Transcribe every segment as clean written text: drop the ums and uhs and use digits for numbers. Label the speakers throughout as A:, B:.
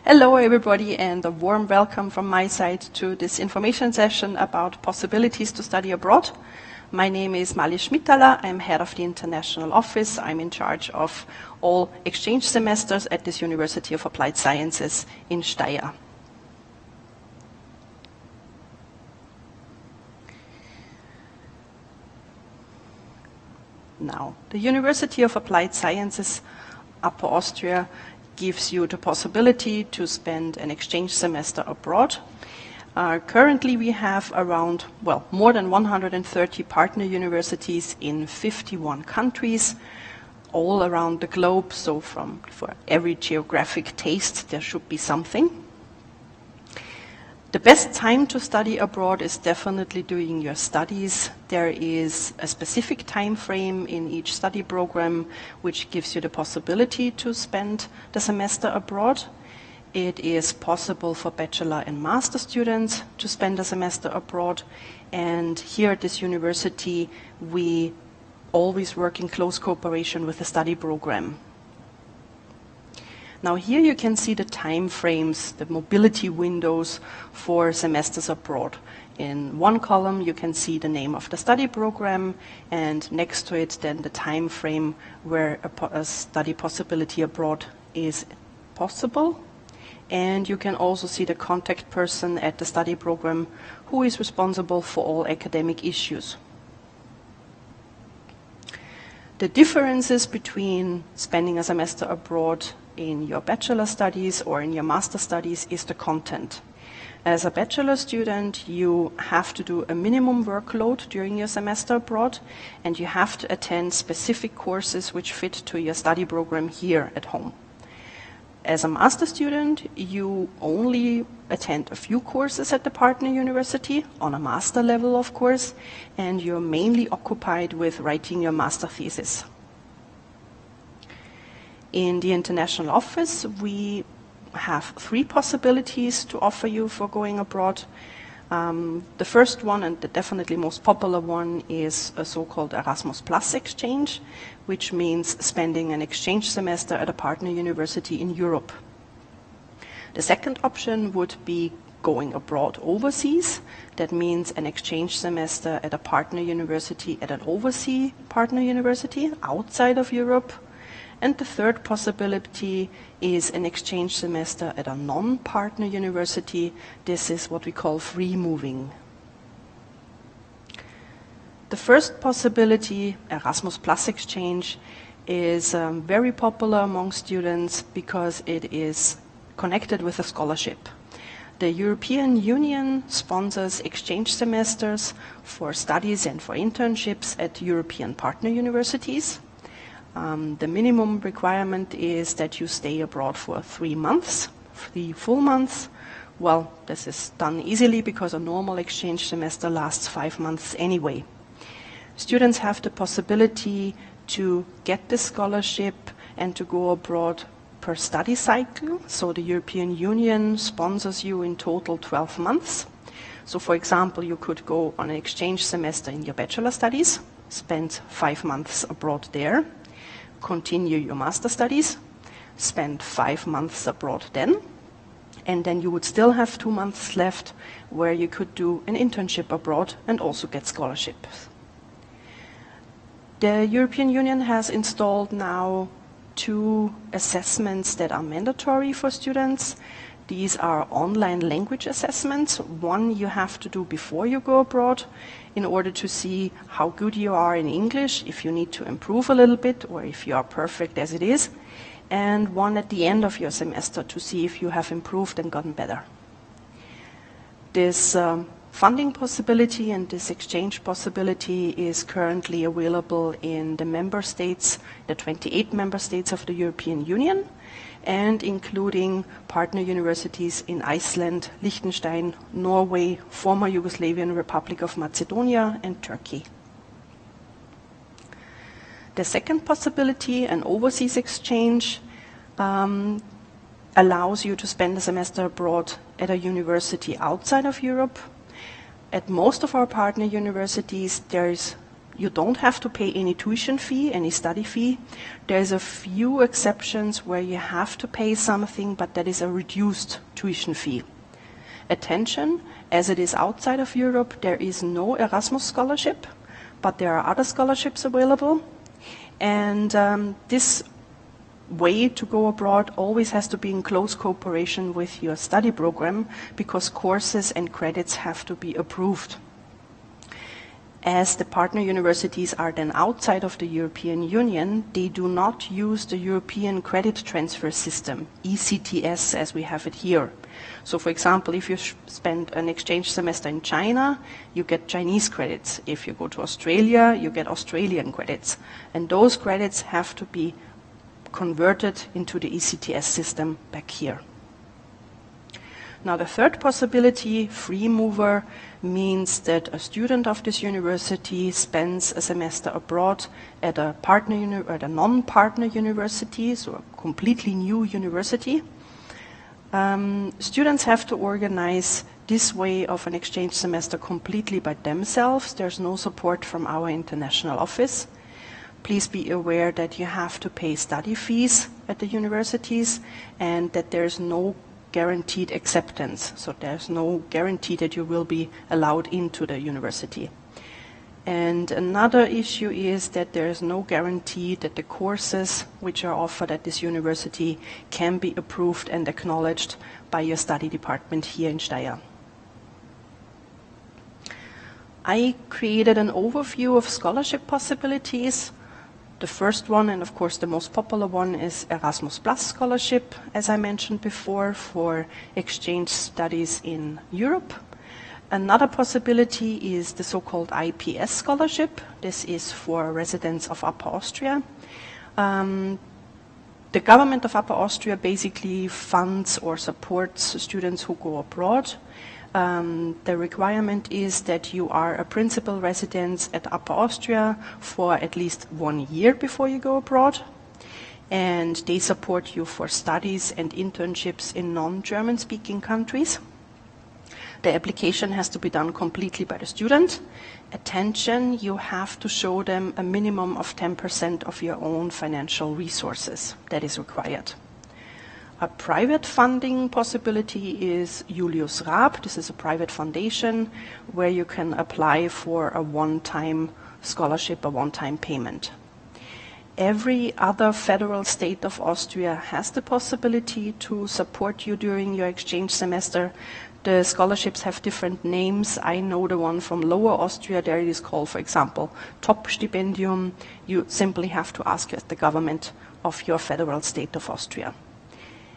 A: Hello everybody, and a warm welcome from my side to this information session about possibilities to study abroad. My name is Mali Schmittala. I'm head of the international office. I'm in charge of all exchange semesters at this University of Applied Sciences in Steyr. Now, the University of Applied Sciences, Upper Austria, gives you the possibility to spend an exchange semester abroad. Currently we have around, more than 130 partner universities in 51 countries, all around the globe, so for every geographic taste there should be something. The best time to study abroad is definitely during your studies. There is a specific time frame in each study program which gives you the possibility to spend the semester abroad. It is possible for bachelor and master students to spend a semester abroad, and here at this university we always work in close cooperation with the study program. Now here you can see the time frames, the mobility windows for semesters abroad. In one column you can see the name of the study program, and next to it then the time frame where a study possibility abroad is possible. And you can also see the contact person at the study program who is responsible for all academic issues. The differences between spending a semester abroad in your bachelor studies or in your master studies is the content. As a bachelor student, you have to do a minimum workload during your semester abroad, and you have to attend specific courses which fit to your study program here at home. As a master student, you only attend a few courses at the partner university, on a master level of course, and you're mainly occupied with writing your master thesis. In the international office, we have three possibilities to offer you for going abroad. The first one, and the definitely most popular one, is a so-called Erasmus Plus exchange, which means spending an exchange semester at a partner university in Europe. The second option would be going abroad overseas. That means an exchange semester at a partner university at an overseas partner university outside of Europe. And the third possibility is an exchange semester at a non-partner university. This is what we call free moving. The first possibility, Erasmus Plus exchange, is very popular among students because it is connected with a scholarship. The European Union sponsors exchange semesters for studies and for internships at European partner universities. The minimum requirement is that you stay abroad for 3 months, 3 full months. Well, this is done easily because a normal exchange semester lasts 5 months anyway. Students have the possibility to get the scholarship and to go abroad per study cycle. So the European Union sponsors you in total 12 months. So for example, you could go on an exchange semester in your bachelor studies, spend 5 months abroad there, continue your master studies, spend 5 months abroad then, and then you would still have 2 months left where you could do an internship abroad and also get scholarships. The European Union has installed now 2 assessments that are mandatory for students. These are online language assessments. One you have to do before you go abroad in order to see how good you are in English, if you need to improve a little bit or if you are perfect as it is. And one at the end of your semester to see if you have improved and gotten better. This funding possibility and this exchange possibility is currently available in the member states, the 28 member states of the European Union, and including partner universities in Iceland, Liechtenstein, Norway, former Yugoslavian Republic of Macedonia, and Turkey. The second possibility, an overseas exchange, allows you to spend a semester abroad at a university outside of Europe. At most of our partner universities, there is You don't have to pay any tuition fee, any study fee. There's a few exceptions where you have to pay something, but that is a reduced tuition fee. Attention, as it is outside of Europe, there is no Erasmus scholarship, but there are other scholarships available. And this way to go abroad always has to be in close cooperation with your study program, because courses and credits have to be approved. As the partner universities are then outside of the European Union, they do not use the European Credit Transfer System, ECTS, as we have it here. So, for example, if you spend an exchange semester in China, you get Chinese credits. If you go to Australia, you get Australian credits. And those credits have to be converted into the ECTS system back here. Now, the third possibility, free mover, means that a student of this university spends a semester abroad at a non-partner university, so a completely new university. Students have to organize this way of an exchange semester completely by themselves. There's no support from our international office. Please be aware that you have to pay study fees at the universities and that there's no guaranteed acceptance. So there's no guarantee that you will be allowed into the university. And another issue is that there is no guarantee that the courses which are offered at this university can be approved and acknowledged by your study department here in Steyr. I created an overview of scholarship possibilities. The first one, and of course the most popular one, is Erasmus Plus scholarship, as I mentioned before, for exchange studies in Europe. Another possibility is the so-called IPS scholarship. This is for residents of Upper Austria. The government of Upper Austria basically funds or supports students who go abroad. The requirement is that you are a principal resident at Upper Austria for at least 1 year before you go abroad. And they support you for studies and internships in non-German speaking countries. The application has to be done completely by the student. Attention, you have to show them a minimum of 10% of your own financial resources. That is required. A private funding possibility is Julius Raab. This is a private foundation where you can apply for a one-time scholarship, a one-time payment. Every other federal state of Austria has the possibility to support you during your exchange semester. The scholarships have different names. I know the one from Lower Austria. There it is called, for example, Top-Stipendium. You simply have to ask the government of your federal state of Austria.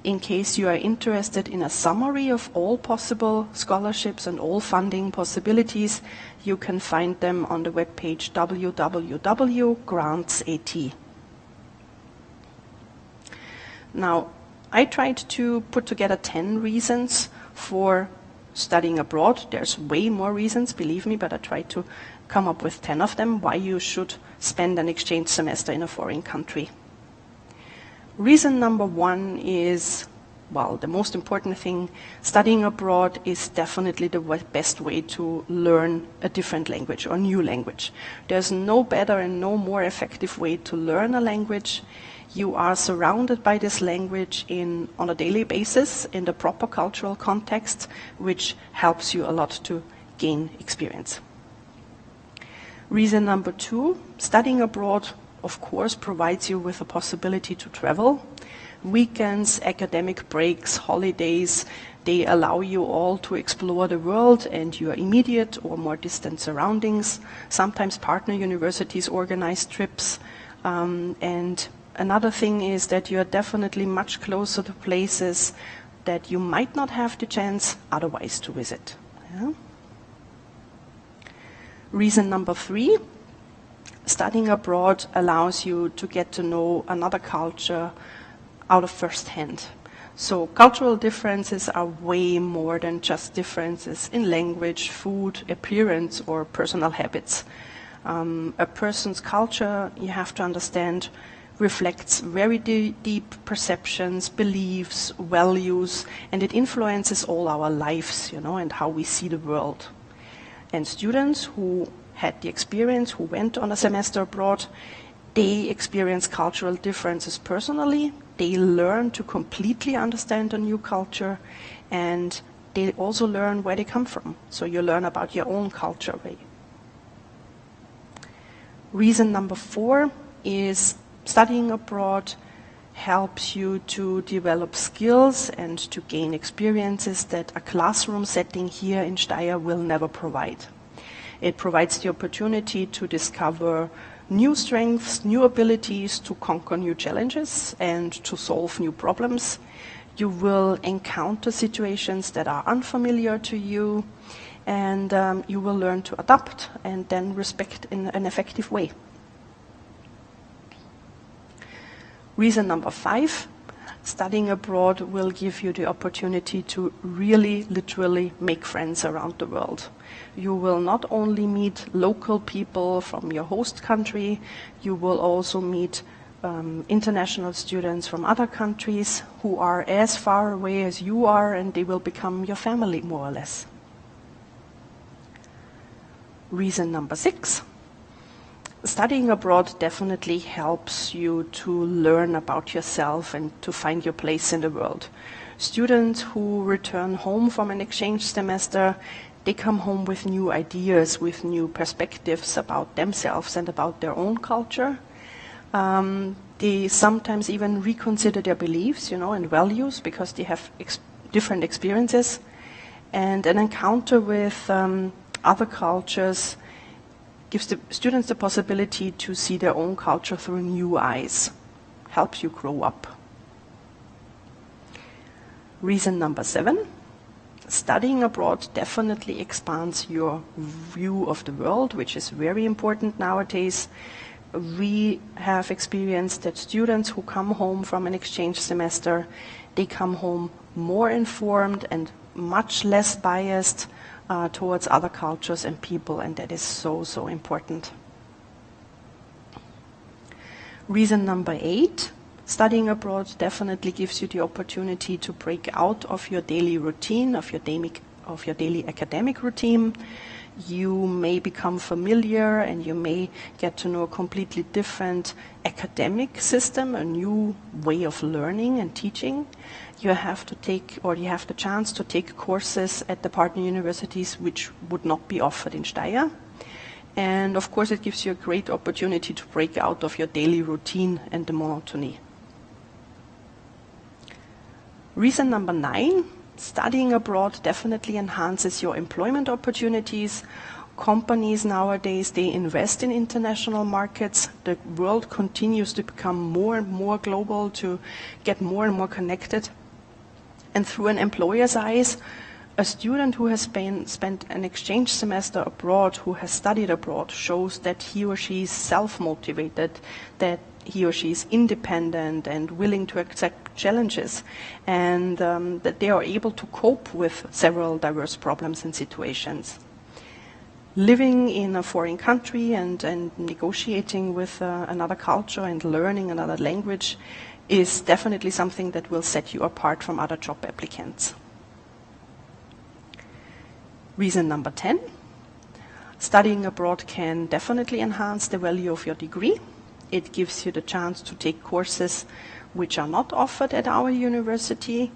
A: In case you are interested in a summary of all possible scholarships and all funding possibilities, you can find them on the webpage www.grants.at. Now, I tried to put together 10 reasons for studying abroad. There's way more reasons, believe me, but I tried to come up with 10 of them why you should spend an exchange semester in a foreign country. Reason number 1 is, well, the most important thing, studying abroad is definitely the best way to learn a different language or new language. There's no better and no more effective way to learn a language. You are surrounded by this language on a daily basis in the proper cultural context, which helps you a lot to gain experience. Reason number 2, studying abroad, of course, provides you with a possibility to travel. Weekends, academic breaks, holidays, they allow you all to explore the world and your immediate or more distant surroundings. Sometimes partner universities organize trips. And another thing is that you are definitely much closer to places that you might not have the chance otherwise to visit. Yeah? Reason number 3, studying abroad allows you to get to know another culture out of first hand. So cultural differences are way more than just differences in language, food, appearance, or personal habits. A person's culture, you have to understand, reflects very deep perceptions, beliefs, values, and it influences all our lives, and how we see the world. And students who had the experience, who went on a semester abroad, they experience cultural differences personally. They learn to completely understand a new culture, and they also learn where they come from. So you learn about your own culture. Reason number 4 is studying abroad helps you to develop skills and to gain experiences that a classroom setting here in Steyr will never provide. It provides the opportunity to discover new strengths, new abilities, to conquer new challenges and to solve new problems. You will encounter situations that are unfamiliar to you, and you will learn to adapt and then respect in an effective way. Reason number 5, studying abroad will give you the opportunity to really, literally make friends around the world. You will not only meet local people from your host country, you will also meet international students from other countries who are as far away as you are, and they will become your family, more or less. Reason number 6. Studying abroad definitely helps you to learn about yourself and to find your place in the world. Students who return home from an exchange semester, they come home with new ideas, with new perspectives about themselves and about their own culture. They sometimes even reconsider their beliefs, and values, because they have different experiences. And an encounter with other cultures gives the students the possibility to see their own culture through new eyes, helps you grow up. Reason number 7, studying abroad definitely expands your view of the world, which is very important nowadays. We have experienced that students who come home from an exchange semester, they come home more informed and much less biased towards other cultures and people, and that is so, so important. Reason number 8, studying abroad definitely gives you the opportunity to break out of your daily routine, of your daily academic routine. You may become familiar and you may get to know a completely different academic system, a new way of learning and teaching. You have the chance to take courses at the partner universities which would not be offered in Steyr. And of course it gives you a great opportunity to break out of your daily routine and the monotony. Reason number 9, studying abroad definitely enhances your employment opportunities. Companies nowadays, they invest in international markets. The world continues to become more and more global, to get more and more connected. And through an employer's eyes, a student who has spent an exchange semester abroad, who has studied abroad, shows that he or she is self-motivated, that he or she is independent and willing to accept challenges, and that they are able to cope with several diverse problems and situations. Living in a foreign country and negotiating with another culture and learning another language is definitely something that will set you apart from other job applicants. Reason number 10, studying abroad can definitely enhance the value of your degree. It gives you the chance to take courses which are not offered at our university.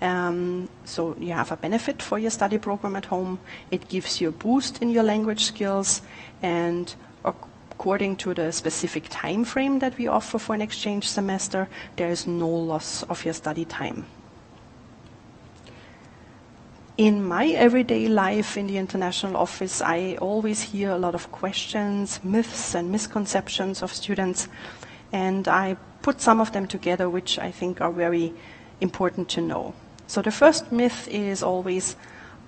A: So you have a benefit for your study program at home. It gives you a boost in your language skills, and according to the specific time frame that we offer for an exchange semester, there is no loss of your study time. In my everyday life in the international office, I always hear a lot of questions, myths and misconceptions of students, and I put some of them together which I think are very important to know. So the first myth is always,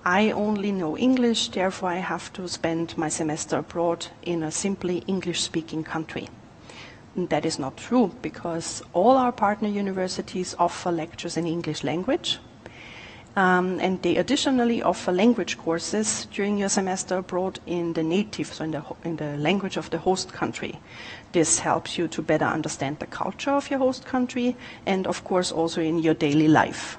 A: I only know English, therefore I have to spend my semester abroad in a simply English-speaking country. And that is not true, because all our partner universities offer lectures in English language. And they additionally offer language courses during your semester abroad in the native, so in the language of the host country. This helps you to better understand the culture of your host country, and of course also in your daily life.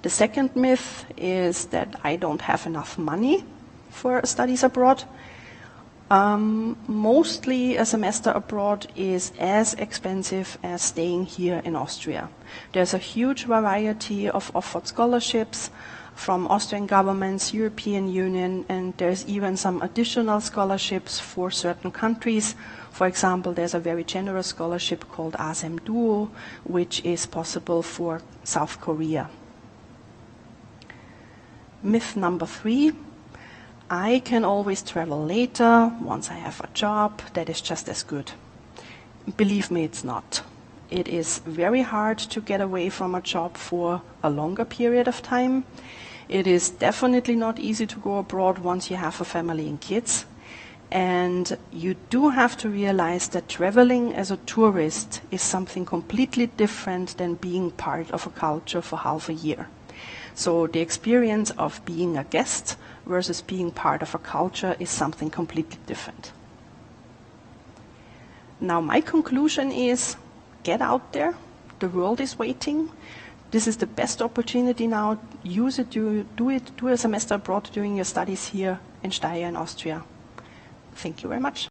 A: The second myth is that I don't have enough money. for studies abroad. Mostly a semester abroad is as expensive as staying here in Austria. There's a huge variety of offered scholarships from Austrian governments, European Union, and there's even some additional scholarships for certain countries. For example, there's a very generous scholarship called ASEM Duo, which is possible for South Korea. Myth number 3. I can always travel later, once I have a job that is just as good. Believe me, it's not. It is very hard to get away from a job for a longer period of time. It is definitely not easy to go abroad once you have a family and kids. And you do have to realize that traveling as a tourist is something completely different than being part of a culture for half a year. So the experience of being a guest versus being part of a culture is something completely different. Now my conclusion is, get out there. The world is waiting. This is the best opportunity now. Use it, do a semester abroad during your studies here in Steyr in Austria. Thank you very much.